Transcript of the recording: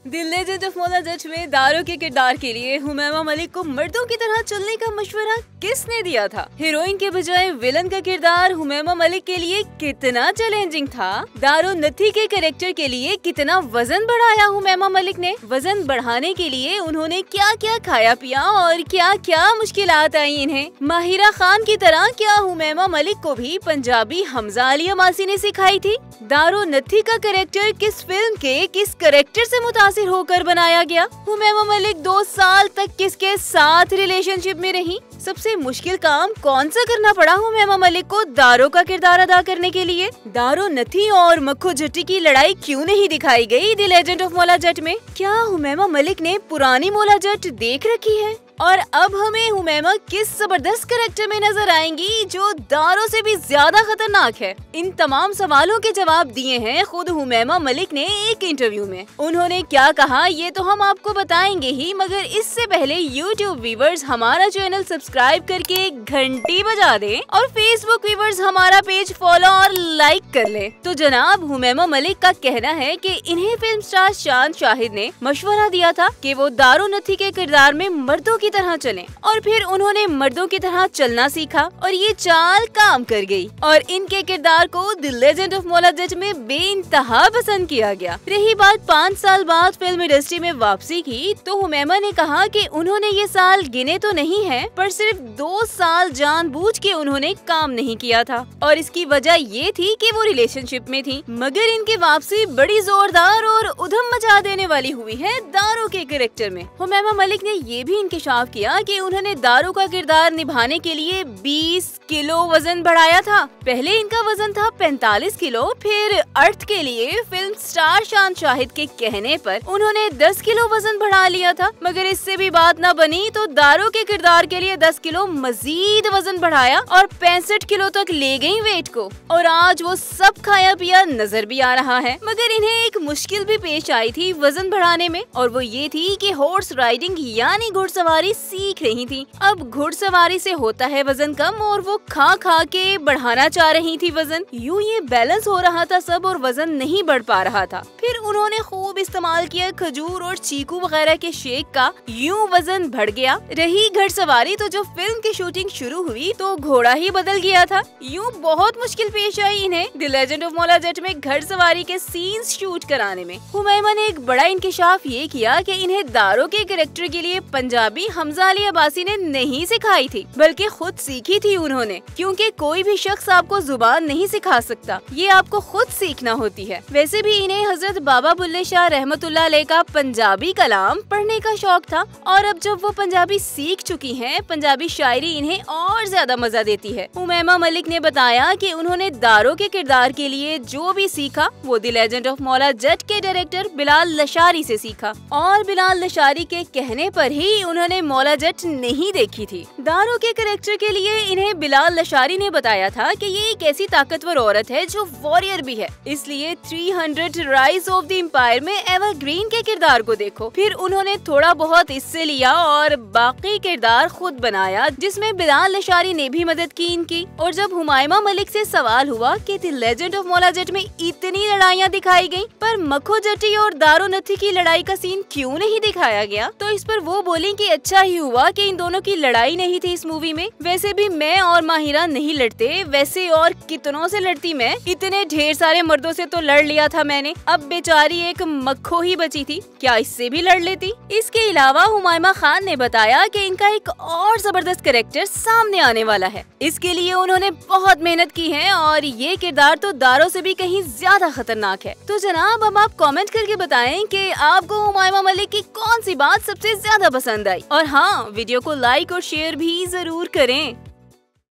The legend of Maula Jatt में दारो के किरदार के लिए हुमैमा मलिक को मर्दों की तरह चलने का मशवरा किसने दिया था? हीरोइन के बजाय विलन का किरदार हुमैमा मलिक के लिए कितना चैलेंजिंग था? दारो नथी के कैरेक्टर के लिए कितना वजन बढ़ाया हुमैमा मलिक ने? वजन बढ़ाने के लिए उन्होंने क्या क्या खाया पिया और क्या क्या मुश्किलात आई इन्हें? माहिरा खान की तरह क्या हुमैमा मलिक को भी पंजाबी हमजा अली अमासी ने सिखाई थी? दारो नथी का कैरेक्टर किस फिल्म के किस कैरेक्टर से मुतासिर होकर बनाया गया? हुमैमा मलिक 2 साल तक किसके साथ रिलेशनशिप में रही? सबसे मुश्किल काम कौन सा करना पड़ा हुमैमा मलिक को दारो का किरदार अदा करने के लिए? दारो नथी और मक्खू जट्टी की लड़ाई क्यों नहीं दिखाई गई the legend of Maula Jatt में? क्या हुमैमा मलिक ने पुरानी मौला जट देख रखी है? और अब हमें हुमैमा किस जबरदस्त कैरेक्टर में नजर आएंगी जो दारो से भी ज्यादा खतरनाक है? इन तमाम सवालों के जवाब दिए हैं खुद हुमैमा मलिक ने एक इंटरव्यू में। उन्होंने क्या कहा ये तो हम आपको बताएंगे ही, मगर इससे पहले यूट्यूब व्यूवर्स हमारा चैनल सब्सक्राइब करके घंटी बजा दें और फेसबुक व्यूवर्स हमारा पेज फॉलो और लाइक कर ले। तो जनाब हुमैमा मलिक का कहना है कि इन्हें फिल्म स्टार शान शाहिद ने मशवरा दिया था कि वो दारो नथी के किरदार में मर्दों की तरह चलें, और फिर उन्होंने मर्दों की तरह चलना सीखा और ये चाल काम कर गई और इनके किरदार को the legend of Maula Jatt में बेइंतहा पसंद किया गया। रही बात 5 साल बाद फिल्म इंडस्ट्री में वापसी की, तो हुमैमा ने कहा कि उन्होंने ये साल गिने तो नहीं है, पर सिर्फ 2 साल जानबूझ के उन्होंने काम नहीं किया था और इसकी वजह ये थी कि वो रिलेशनशिप में थी। मगर इनकी वापसी बड़ी जोरदार और उधम मचा देने वाली हुई है दारो के कैरेक्टर में। हुमैमा मलिक ने ये भी इंकशाफ किया कि उन्होंने दारो का किरदार निभाने के लिए 20 किलो वजन बढ़ाया था। पहले इनका वजन था 45 किलो, फिर अर्थ के लिए फिल्म स्टार शान शाहिद के कहने पर उन्होंने 10 किलो वजन बढ़ा लिया था। मगर इससे भी बात न बनी तो दारो के किरदार के लिए 10 किलो मजीद वजन बढ़ाया और 65 किलो तक ले गयी वेट को, और आज वो सब खाया पिया नजर भी आ रहा है। मगर इन्हें एक मुश्किल भी पेश आई थी वजन बढ़ाने में, और वो ये थी कि हॉर्स राइडिंग यानी घुड़सवारी सीख रही थी। अब घुड़सवारी से होता है वजन कम और वो खा खा के बढ़ाना चाह रही थी वजन। यूँ ये बैलेंस हो रहा था सब और वजन नहीं बढ़ पा रहा था। फिर उन्होंने खूब इस्तेमाल किया खजूर और चीकू वगैरह के शेक का, यूँ वजन बढ़ गया। रही घुड़सवारी तो जो फिल्म की शूटिंग शुरू हुई तो घोड़ा ही बदल गया था। यूँ बहुत मुश्किल पेश आई इन्हें the legend of Maula Jatt में घुड़सवारी के सीन्स शूट कराने में। हुमैमा ने एक बड़ा इंकशाफ ये किया कि इन्हें दारो के कैरेक्टर के लिए पंजाबी हमजा अली अब्बासी ने नहीं सिखाई थी, बल्कि खुद सीखी थी उन्होंने, क्योंकि कोई भी शख्स आपको जुबान नहीं सिखा सकता, ये आपको खुद सीखना होती है। वैसे भी इन्हें हजरत बाबा बुल्ले शाह रहमतुल्लाह अलैह का पंजाबी कलाम पढ़ने का शौक था, और अब जब वो पंजाबी सीख चुकी हैं, पंजाबी शायरी इन्हें और ज्यादा मजा देती है। हुमैमा मलिक ने बताया कि उन्होंने दारो के किरदार के लिए जो भी सीखा वो the legend of Maula Jatt के डायरेक्टर बिलाल लशारी से सीखा, और बिलाल लशारी के कहने पर ही उन्होंने मौला जट नहीं देखी थी। दारो के कैरेक्टर के लिए इन्हें बिलाल लशारी ने बताया था कि ये एक ऐसी ताकतवर औरत है जो वॉरियर भी है, इसलिए 300 राइज ऑफ द एम्पायर में एवरग्रीन के किरदार को देखो। फिर उन्होंने थोड़ा बहुत इससे लिया और बाकी किरदार खुद बनाया, जिसमें बिलाल लशारी ने भी मदद की इनकी। और जब हुमैमा मलिक से सवाल हुआ कि the legend of Maula Jatt में इतनी लड़ाइयाँ दिखाई गयी, पर मक्खू जट्टी और दारो नथी की लड़ाई का सीन क्यों नहीं दिखाया गया, तो इस पर वो बोली कि अच्छा ही हुआ कि इन दोनों की लड़ाई नहीं थी इस मूवी में। वैसे भी मैं और माहिरा नहीं लड़ते, वैसे और कितनों से लड़ती मैं, इतने ढेर सारे मर्दों से तो लड़ लिया था मैंने, अब बेचारी एक मक्खो ही बची थी, क्या इससे भी लड़ लेती। इसके अलावा हुमैमा खान ने बताया कि इनका एक और जबरदस्त कैरेक्टर सामने आने वाला है, इसके लिए उन्होंने बहुत मेहनत की है और ये किरदार तो दारो से भी कहीं ज्यादा खतरनाक है। तो जनाब अब आप कमेंट करके बताएं कि आपको हुमैमा मलिक की कौन सी बात सबसे ज्यादा पसंद आई, और हाँ वीडियो को लाइक और शेयर भी जरूर करें।